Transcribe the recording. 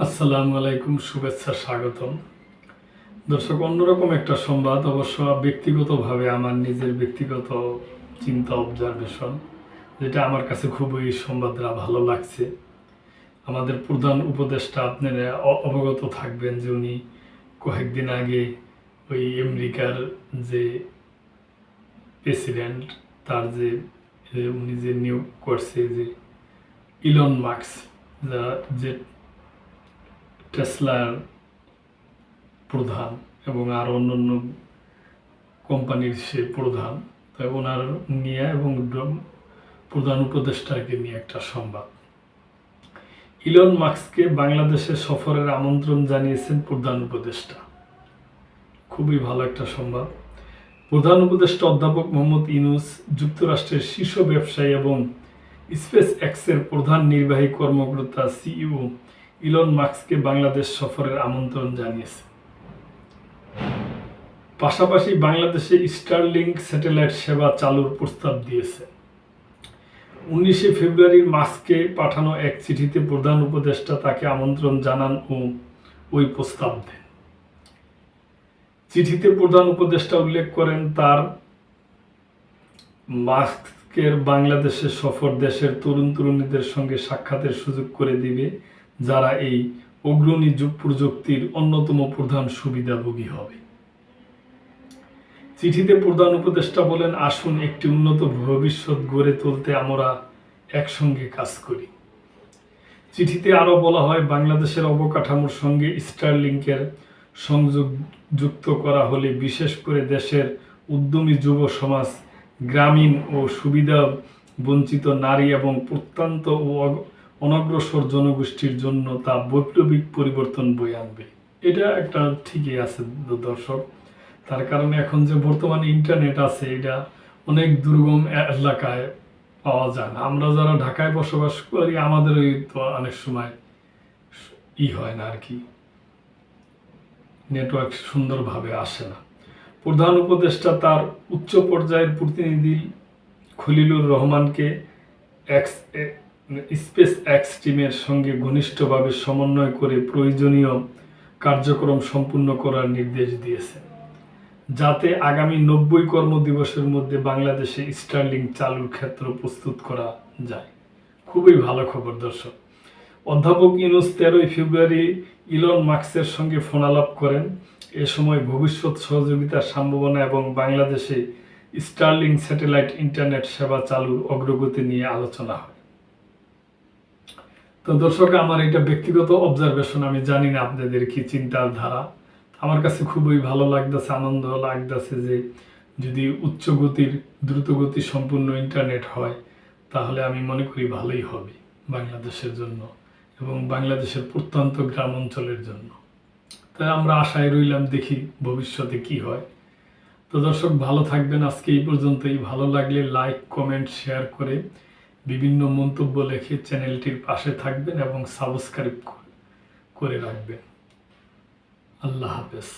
আসসালামু আলাইকুম, শুভেচ্ছা, স্বাগতম। দর্শক, অন্যরকম একটা সংবাদ, অবশ্য ব্যক্তিগতভাবে আমার নিজের ব্যক্তিগত চিন্তা, অবজারভেশন, যেটা আমার কাছে খুবই সংবাদটা ভালো লাগছে। আমাদের প্রধান উপদেষ্টা, আপনারা অবগত থাকবেন যে উনি কয়েকদিন আগে ওই আমেরিকার যে প্রেসিডেন্ট, তার উনি যে নিয়োগ করছে, যে ইলন মাস্ক, যে টেসলার প্রধান এবং আর অন্যান্য কোম্পানির সে প্রধান, তাই ওনার নিয়ে এবং প্রধান উপদেষ্টাকে নিয়ে একটা সংবাদ। ইলন মাস্ককে বাংলাদেশে সফরের আমন্ত্রণ জানিয়েছেন প্রধান উপদেষ্টা। খুবই ভালো একটা সংবাদ। প্রধান উপদেষ্টা অধ্যাপক মোহাম্মদ ইউনূস যুক্তরাষ্ট্রের শীর্ষ ব্যবসায়ী এবং স্পেস এক্সের প্রধান নির্বাহী কর্মকর্তা সিইও ইলন মাস্ককে বাংলাদেশ সফরের আমন্ত্রণ জানিয়েছে। পাশাপাশি বাংলাদেশে স্টারলিংক স্যাটেলাইট সেবা চালুর প্রস্তাব দিয়েছে। 19 ফেব্রুয়ারি মাস্ককে পাঠানো এক চিঠিতে প্রধান উপদেষ্টা তাকে আমন্ত্রণ জানান ও ওই প্রস্তাব দেন। চিঠিতে প্রধান উপদেষ্টা উল্লেখ করেন, তার মাস্কের বাংলাদেশে সফর দেশের তরুণ তরুণীদের সঙ্গে সাক্ষাতের সুযোগ করে দিবে, যারা এই অগ্রণী প্রযুক্তির অন্যতম প্রধান সুবিধাভোগী হবে। চিঠিতে প্রধান উপদেষ্টা বলেন, আসুন একটি উন্নত ভবিষ্যৎ গড়ে তুলতে আমরা একসঙ্গে কাজ করি। চিঠিতে আরও বলা হয়, বাংলাদেশের অবকাঠামোর সঙ্গে স্টারলিংকের সংযোগ যুক্ত করা হলে বিশেষ করে দেশের উদ্যমী যুব সমাজ, গ্রামীণ ও সুবিধা বঞ্চিত নারী এবং প্রত্যন্ত ও অনগ্রসর জনগোষ্ঠীর জন্য তা বৈপ্লবিক পরিবর্তন বয়ে আনবে। এটা একটা ঠিকই আছে দর্শক, তার কারণে এখন যে বর্তমানে ইন্টারনেট আছে, এটা অনেক দুর্গম এলাকায় পাওয়া যায় না। আমরা যারা ঢাকায় বসবাস করি, আমাদের ওই তো অনেক সময় হয় না আর কি, নেটওয়ার্ক সুন্দরভাবে আসে না। প্রধান উপদেষ্টা তার উচ্চ পর্যায়ের প্রতিনিধি খলিলুর রহমানকে স্পেস এক্স টিমের সঙ্গে ঘনিষ্ঠভাবে সমন্বয় করে প্রয়োজনীয় কার্যক্রম সম্পূর্ণ করার নির্দেশ দিয়েছেন, যাতে আগামী 90 কর্মদিবসের মধ্যে বাংলাদেশে স্টারলিংক চালুর ক্ষেত্র প্রস্তুত করা যায়। খুবই ভালো খবর দর্শক। অধ্যাপক ইউনূস 13 ফেব্রুয়ারি ইলন মাস্কের সঙ্গে ফোনালাপ করেন। এ সময় ভবিষ্যৎ সহযোগিতার সম্ভাবনা এবং বাংলাদেশে স্টারলিংক স্যাটেলাইট ইন্টারনেট সেবা চালুর অগ্রগতি নিয়ে আলোচনা হয়। তো দর্শক, আমার এটা ব্যক্তিগত অবজারভেশন, আমি জানি না আপনাদের কি চিন্তাধারা। আমার কাছে খুবই ভালো লাগতেছে, আনন্দ লাগতেছে যে যদি উচ্চ গতির দ্রুতগতি সম্পূর্ণ ইন্টারনেট হয়, তাহলে আমি মনে করি ভালোই হবে বাংলাদেশের জন্য এবং বাংলাদেশের প্রত্যন্ত গ্রাম অঞ্চলের জন্য। তাই আমরা আশায় রইলাম, দেখি ভবিষ্যতে কি হয়। তো দর্শক, ভালো থাকবেন। আজকে এই পর্যন্তই। ভালো লাগলে লাইক, কমেন্ট, শেয়ার করে বিভিন্ন মন্তব্য লিখে চ্যানেলটির পাশে থাকবেন এবং সাবস্ক্রাইব করে রাখবেন। আল্লাহ হাফেজ।